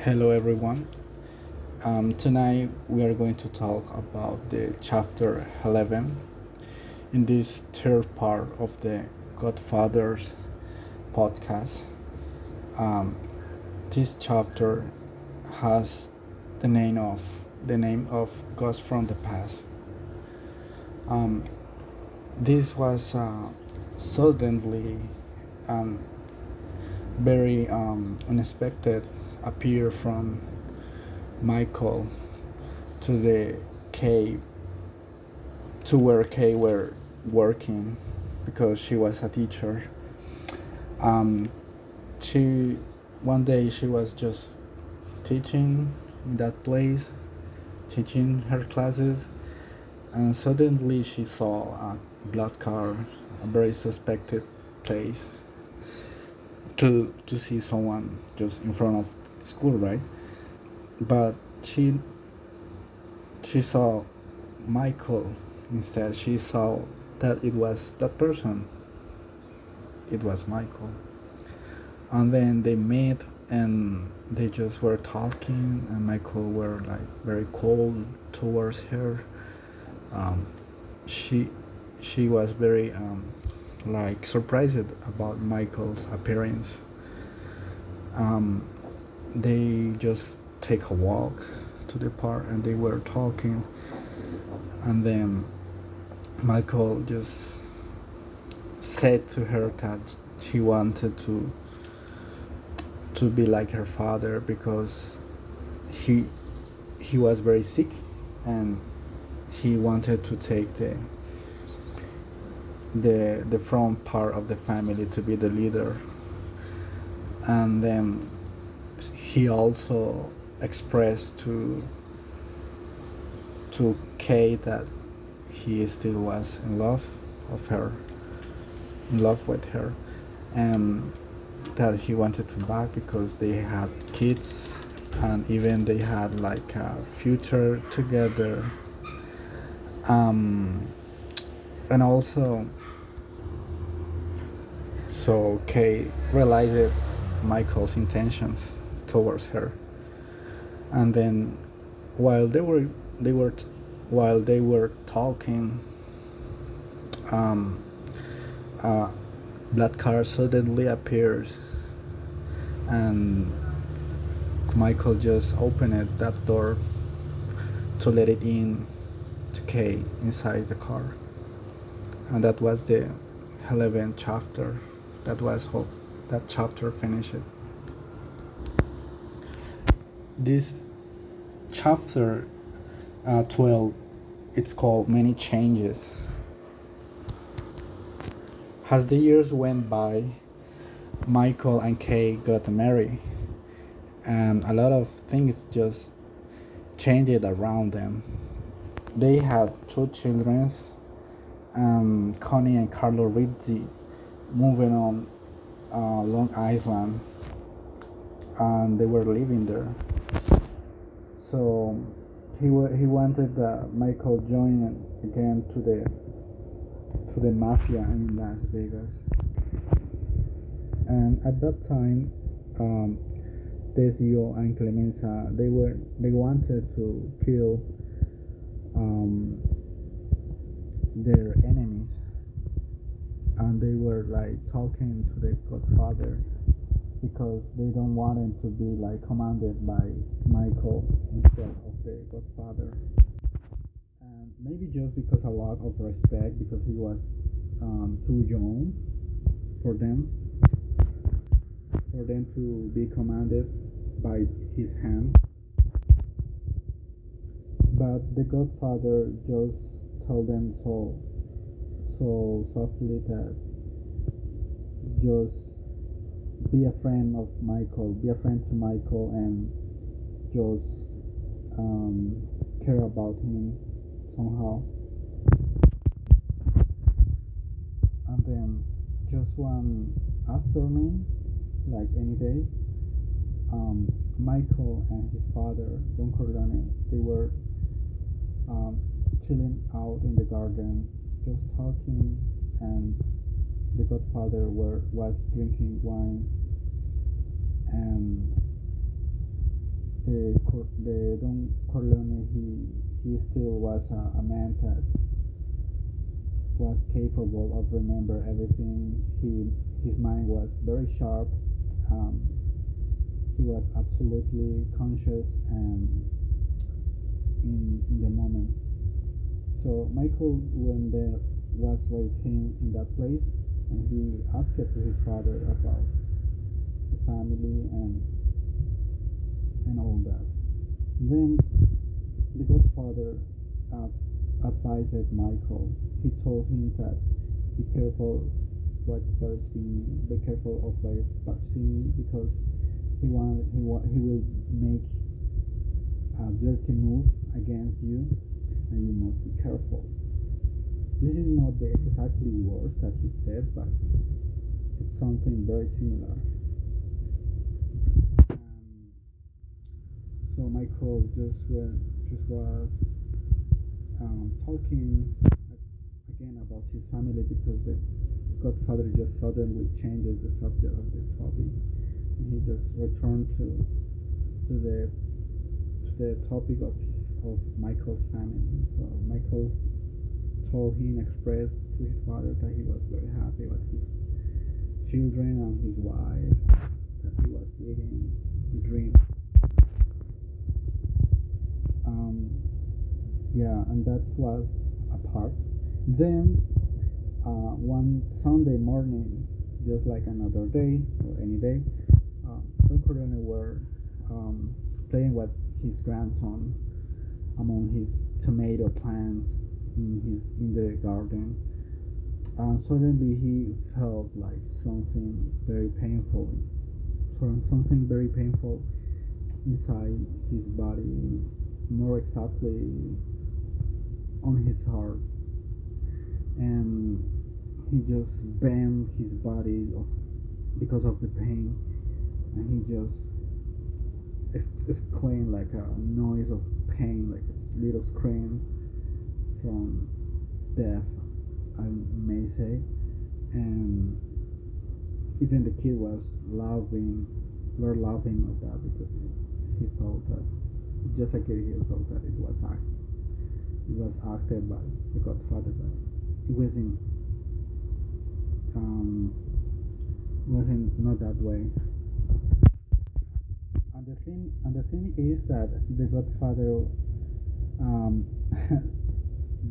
Hello, everyone. Tonight we are going to talk about the chapter 11 in this third part of the Godfather's podcast. Um, this chapter has the name of Ghost from the Past. Um, this was suddenly and very unexpected appear from Michael to the cave to where Kay were working because she was a teacher. Um, she one day she was just teaching in that place, teaching her classes, and suddenly she saw a blood car, a very suspected place to see someone just in front of the school, right? But she saw Michael instead. She saw that it was that person. It was Michael. And then they met and they just were talking, and Michael were like very cold towards her. Um, she she was very like surprised about Michael's appearance. Um, they just take a walk to the park and they were talking, and then Michael just said to her that he wanted to be like her father because he he was very sick, and he wanted to take the front part of the family to be the leader. And then he also expressed to Kay that he still was in love with her, and that he wanted to back because they had kids and even they had like a future together. Um, and also, so Kay realized Michael's intentions towards her, and then while they were while they were talking, um, a black car suddenly appears, and Michael just opened that door to let it in to Kay inside the car, and that was the 11th chapter. That was how that chapter finished. This chapter 12, it's called Many Changes. As the years went by, Michael and Kay got married, and a lot of things just changed around them. They had two children, Connie and Carlo Rizzi, moving on Long Island, and they were living there. So he wanted Michael join again to the mafia in Las Vegas. And at that time, Desio and Clemenza they wanted to kill um, their enemies, and they were like talking to the Godfather because they don't want him to be like commanded by Michael instead of the Godfather. And maybe just because a lot of respect, because he was too young for them to be commanded by his hand. But the Godfather just told them so softly that just be a friend of Michael, be a friend to Michael, and just care about him somehow. And then just one afternoon, like any day, Michael and his father, Don Corleone, they were um, chilling out in the garden, just talking, and the Godfather was drinking wine, and the Don Corleone, he still was a man that was capable of remember everything. His mind was very sharp. Um, he was absolutely conscious and in the moment. So Michael, when there was with him in that place, and he asked to his father about the family and all that. Then the Godfather uh, advised Michael. He told him that be careful what Barsini, be careful of Barsini because he will make a dirty move against you, and you must be careful. This is not the exactly words that he said, but it's something very similar. So Michael just was talking again about his family because the Godfather just suddenly changes the subject of this topic, and he just returned to the topic of Michael's family. So Michael told him, expressed to his father that he was very happy with his children and his wife, that he was living the dream. Yeah, and that was a part. Then one Sunday morning, just like another day or any day, Don Corleone were playing with his grandson among his tomato plants in the garden. Suddenly he felt like something very painful inside his body, more exactly on his heart, and he just bent his body because of the pain, and he just exclaimed like a noise of pain, like a little scream from death, I may say, and even the kid were laughing at that because he thought that just a kid he thought that it was acted by the Godfather, but it wasn't not that way. And the thing is that the Godfather um,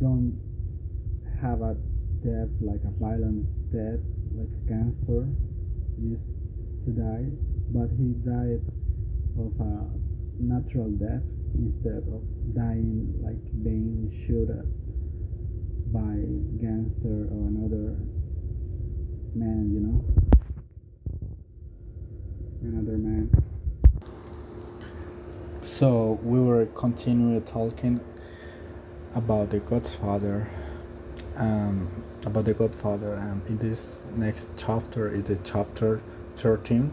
don't have a death like a violent death like a gangster used to die, but he died of a natural death instead of dying like being shot at by gangster or another man, another man. So we were continuing talking about the Godfather, and in this next chapter is the chapter 13.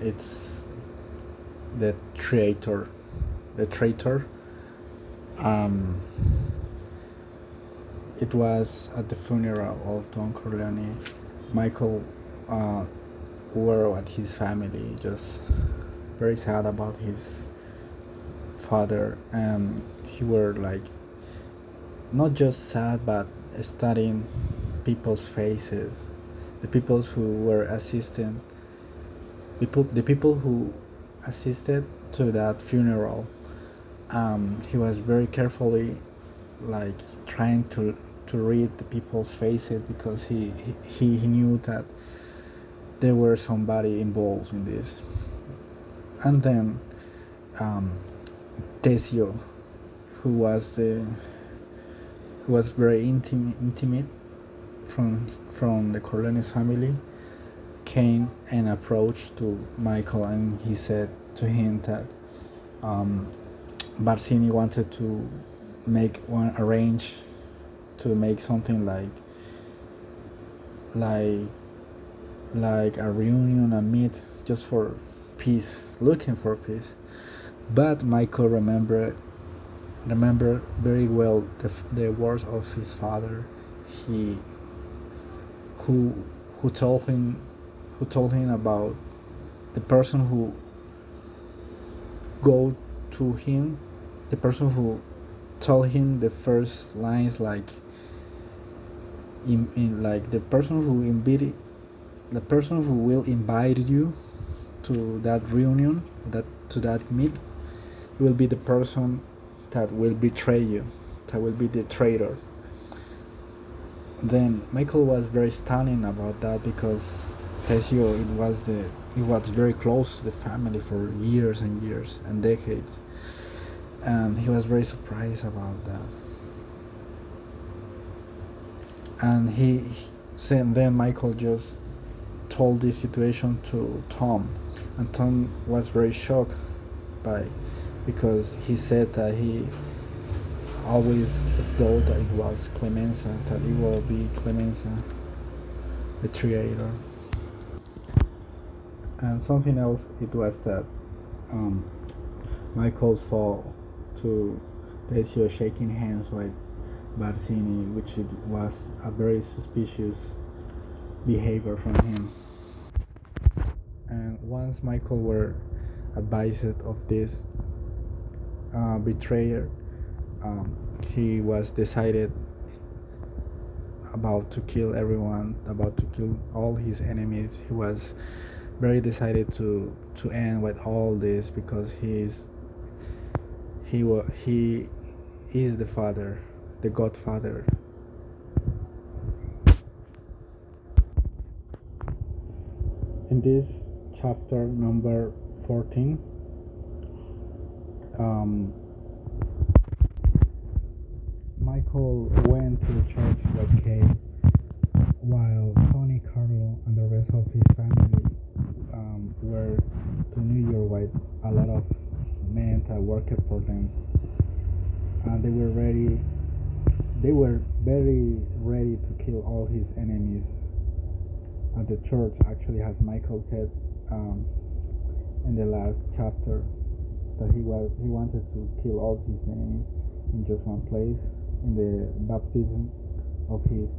It's the traitor. The traitor. It was at the funeral of Don Corleone. Michael were at his family, just very sad about his father, and he were like not just sad but studying people's faces, the people who were assisting, the people who assisted to that funeral. He was very carefully like trying to read the people's faces because he knew that there were somebody involved in this. And then Tesio, who was very intimate from the Corleone's family, came and approached to Michael, and he said to him that Barsini wanted to arrange to make something like a reunion, a meet just for peace, looking for peace. But Michael remember very well the words of his father. He who told him about the person go to him, the person who told him the first lines, like in like the person who will invite you to that reunion, that to that meet, will be the person that will betray you, that will be the traitor. Then Michael was very stunning about that because Tesio, it was very close to the family for years and years and decades, and he was very surprised about that. And he said, then Michael just told this situation to Tom, and Tom was very shocked by, because he said that he always thought that it was Clemenza, that it will be Clemenza, the creator. And something else, it was that um, Michael saw to Decio shaking hands with Barzini, which it was a very suspicious behavior from him. And once Michael were advised of this betrayer, he was decided about to kill everyone, about to kill all his enemies. He was very decided to end with all this because he is the father, the Godfather. In this chapter number 14, Michael went to the church with Kay, while Tony, Carlo, and the rest of his family were to New York with a lot of men that worked for them, and they were very ready to kill all his enemies at the church. Actually, as Michael said in the last chapter, that he wanted to kill all his enemies in just one place, in the baptism of his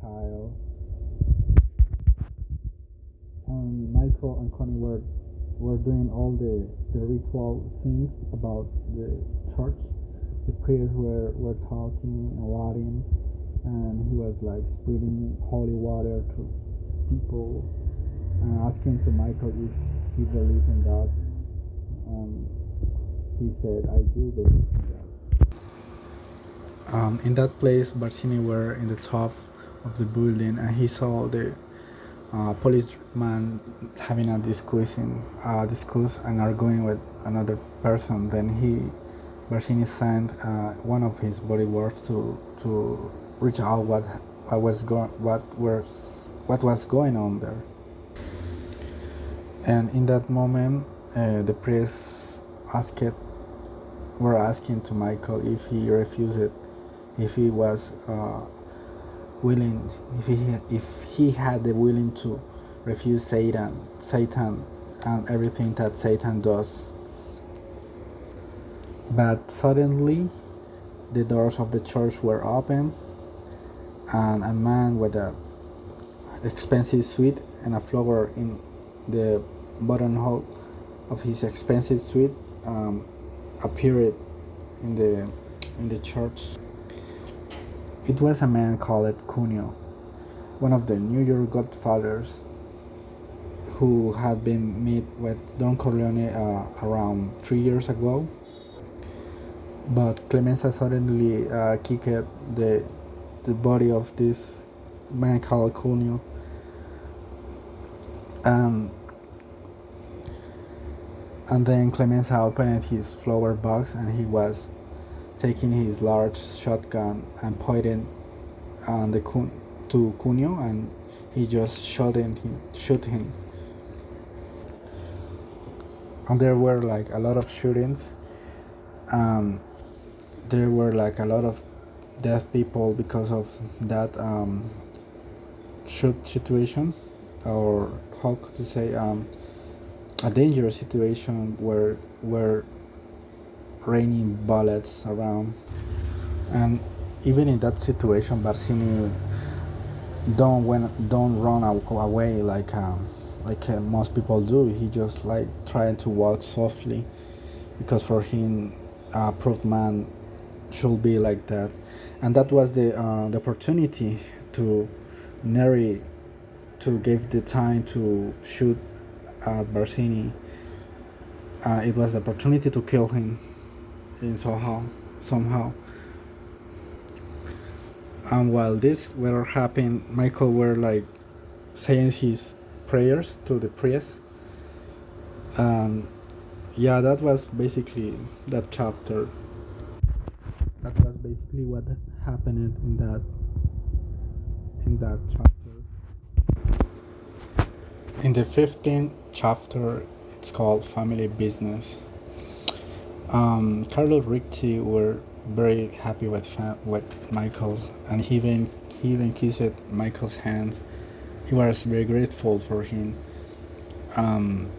child. And Michael and Connie were doing all the ritual things about the church. The priests were talking and Latin, and he was like spreading holy water to people and asking to Michael if he believed in God. He said, "I do believe in God." In that place, Barzini were in the top of the building, and he saw the policeman having a discuss and arguing with another person. Then Barzini sent one of his bodyguards to reach out what was going on there. And in that moment, the priests were asking to Michael if he refused it, if he was willing, if he had the willing to refuse Satan and everything that Satan does. But suddenly, the doors of the church were open, and a man with a expensive suit and a flower in the buttonhole of his expensive suit appeared in the church. It was a man called Cuneo, one of the New York Godfathers, who had been met with Don Corleone around 3 years ago. But Clemenza suddenly kicked the body of this man called Cuneo. And then Clemenza opened his flower box, and he was taking his large shotgun and pointed on to Cuneo, and he just shot him. And there were like a lot of shootings. There were like a lot of dead people because of that shoot situation, or how could you say, a dangerous situation where raining bullets around. And even in that situation, Barzini don't run away most people do. He just like trying to walk softly because for him, a proved man should be like that, and that was the opportunity to Neri to give the time to shoot at Barsini. It was the opportunity to kill him in somehow. And while this were happening, Michael were like saying his prayers to the priest. And yeah, that was basically that chapter. That was basically what happened in that chapter. In the 15th chapter, it's called Family Business. Carlo Ricci were very happy with Michael's, and he even kissed Michael's hands. He was very grateful for him. Um,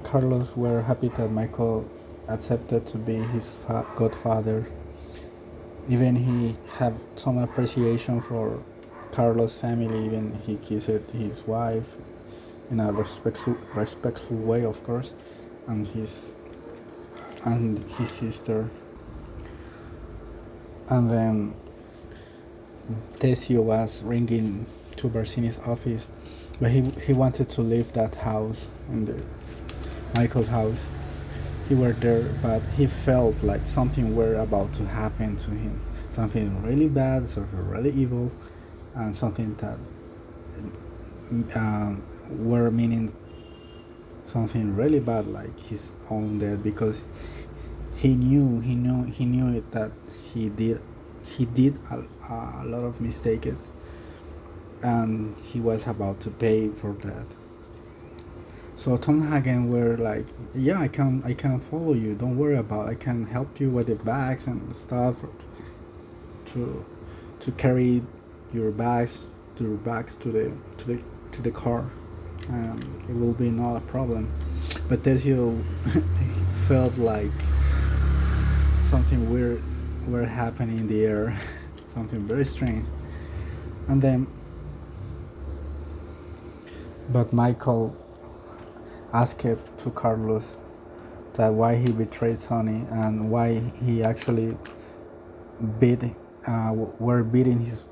Carlos were happy that Michael accepted to be his godfather. Even he had some appreciation for Carlos' family. Even he kissed his wife in a respectful way, of course, and his sister. And then Tesio was ringing to Barsini's office, but he wanted to leave that house, in the Michael's house. He were there, but he felt like something were about to happen to him, something really bad, something really evil, and something that were meaning something really bad, like his own death, because he knew it, that he did a lot of mistakes, and he was about to pay for that. So Tom Hagen were like, yeah, I can follow you. Don't worry about. I can help you with the bags and stuff to to carry your bags to the car. It will be not a problem. But Tesio felt like something weird were happening in the air, something very strange. And then, but Michael asked to Carlos that why he betrayed Sonny and why he actually beat were beating his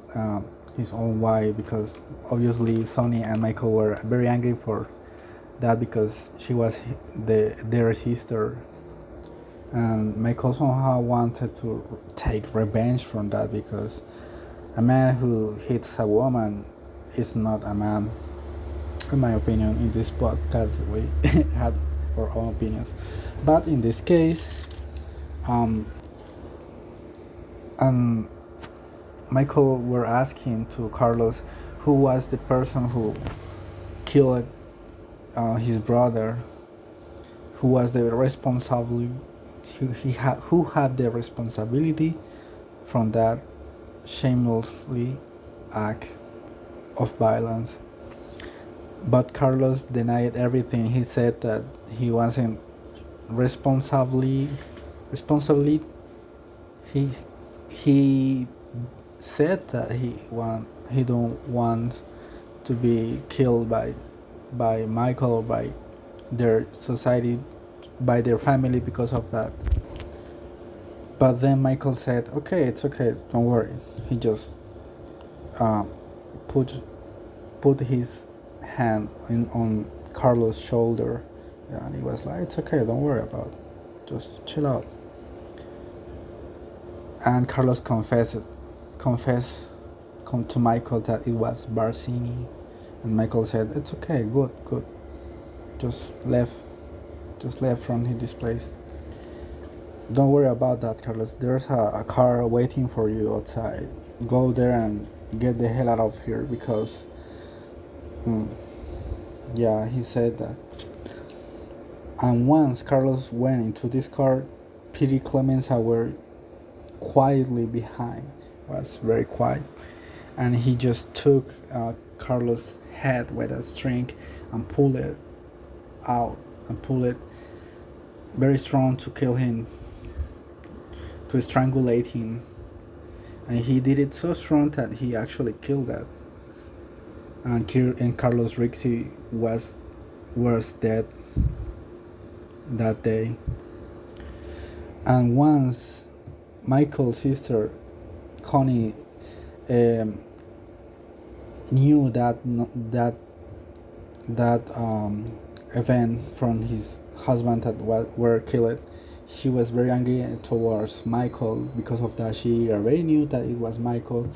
own wife, because obviously Sonny and Michael were very angry for that because she was their sister, and Michael somehow wanted to take revenge from that, because a man who hits a woman is not a man, in my opinion. In this podcast we had our own opinions, but in this case, um, and Michael were asking to Carlos who was the person who killed his brother, who was the responsible, who had the responsibility from that shamelessly act of violence. But Carlos denied everything. He said that he wasn't responsibly. He said that he don't want to be killed by Michael or by their society, by their family, because of that. But then Michael said, "Okay, it's okay. Don't worry." He just uh, put his hand on Carlos' shoulder, yeah, and he was like, "It's okay. Don't worry about it. Just chill out." And Carlos confessed to Michael that it was Barsini, and Michael said, "It's okay. Good. Just left from this place. Don't worry about that, Carlos. There's a car waiting for you outside. Go there and get the hell out of here, because yeah," he said that. And once Carlos went into this car, Piri Clemenza were quietly behind, was very quiet, and he just took Carlos' head with a string and pulled it out, and pulled it very strong to kill him, to strangulate him. And he did it so strong that he actually killed that. and Carlos Rixi was dead that day. And once Michael's sister Connie um, knew that event from his husband that were killed, she was very angry towards Michael. Because of that, she already knew that it was Michael.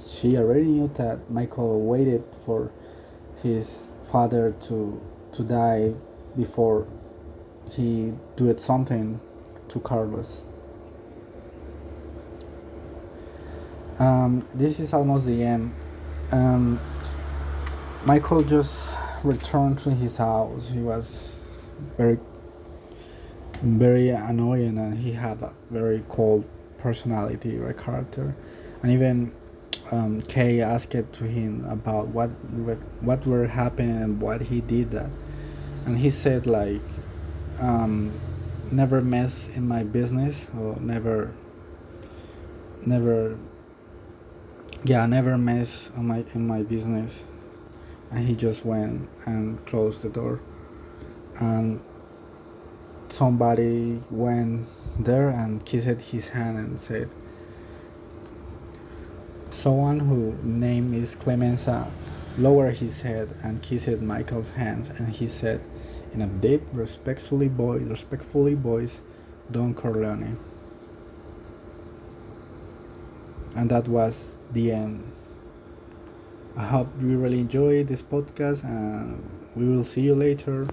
She already knew that Michael waited for his father to die before he did something to Carlos. This is almost the end. Michael just returned to his house. He was very, very annoying, and he had a very cold personality or character. And even Kay asked to him about what were happening and what he did that, and he said like, never mess in my business, or never never mess in my business. And he just went and closed the door, and somebody went there and kissed his hand and said, someone who name is Clemenza lowered his head and kissed Michael's hands, and he said in a deep, respectfully voice, Don Corleone. And that was the end. I hope you really enjoyed this podcast, and we will see you later.